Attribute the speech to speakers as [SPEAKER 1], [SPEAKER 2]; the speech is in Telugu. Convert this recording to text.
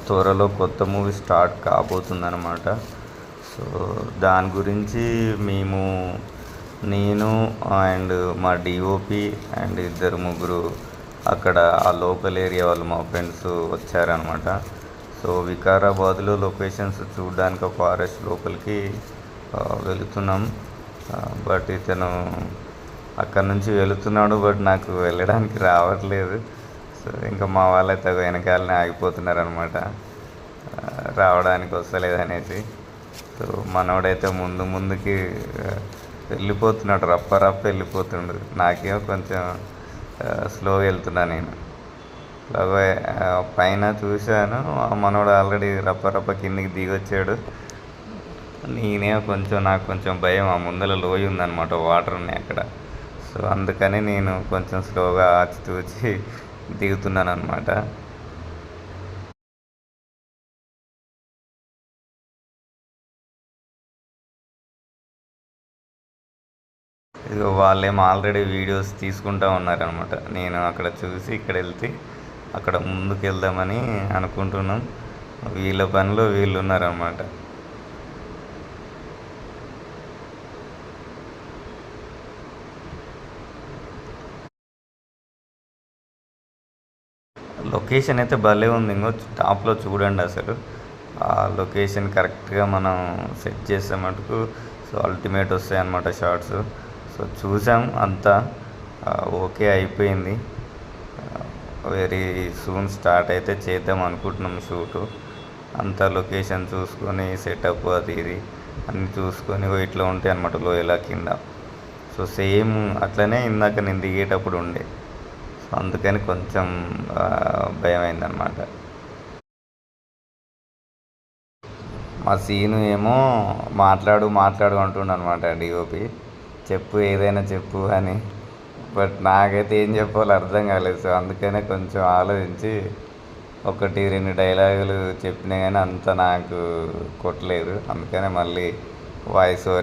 [SPEAKER 1] త్వరలో కొత్త మూవీ స్టార్ట్ కాబోతుందన్నమాట. సో దాని గురించి నేను అండ్ మా డిఓపి అండ్ ఇద్దరు ముగ్గురు అక్కడ ఆ లోకల్ ఏరియా వాళ్ళు మా ఫ్రెండ్స్ వచ్చారనమాట. సో వికారాబాద్లో లొకేషన్స్ చూడడానికి ఫారెస్ట్ లోపలికి వెళుతున్నాం. బట్ ఇతను అక్కడ నుంచి వెళుతున్నాడు, బట్ నాకు వెళ్ళడానికి రావట్లేదు. సో ఇంకా మా వాళ్ళైతే వెనకాలనే ఆగిపోతున్నారనమాట, రావడానికి వస్తలేదనేసి. సో మనోడైతే ముందుకి వెళ్ళిపోతున్నాడు, రప్ప వెళ్ళిపోతుండు. నాకేమో కొంచెం స్లోగా వెళ్తున్నా నేను. పైన చూశాను, మనోడు ఆల్రెడీ రప్ప కిందికి దిగొచ్చాడు. నాకు కొంచెం భయం, ఆ ముందర లోయ ఉందన్నమాట, వాటర్ ఉన్నాయి అక్కడ. సో అందుకని నేను కొంచెం స్లోగా ఆచితూచి దిగుతున్నాను అనమాట. ఇదిగో వాళ్ళేమో ఆల్రెడీ వీడియోస్ తీసుకుంటూ ఉన్నారనమాట. నేను అక్కడ చూసి ఇక్కడ వెళ్తే అక్కడ ముందుకు వెళ్దామని అనుకుంటున్నాం. వీళ్ళ పనిలో వీళ్ళు ఉన్నారనమాట. లొకేషన్ అయితే భలే ఉంది. ఇంకో టాప్లో చూడండి అసలు. ఆ లొకేషన్ కరెక్ట్గా మనం సెట్ చేసే మటుకు సో అల్టిమేట్ వస్తాయి అన్నమాట షార్ట్స్. సో చూసాం అంతా ఓకే అయిపోయింది. వెరీ సూన్ స్టార్ట్ అయితే చేద్దాం అనుకుంటున్నాం షూటు. అంతా లొకేషన్ చూసుకొని సెటప్ అది ఇది అన్నీ చూసుకొని ఇట్లా ఉంటాయి అన్నమాట లోయల కింద. సో సేమ్ అట్లనే ఇందాక నేను దిగేటప్పుడు ఉండే. సో అందుకని కొంచెం భయమైందనమాట. మా సీను ఏమో మాట్లాడు అంటుండనమాట డిఓపి. ఏదైనా చెప్పు అని. బట్ నాకైతే ఏం చెప్పాలో అర్థం కాలేదు. సో అందుకనే కొంచెం ఆలోచించి 1-2 డైలాగులు చెప్పినా కానీ అంత నాకు కొట్టలేదు. అందుకనే మళ్ళీ వాయిస్ ఓవర్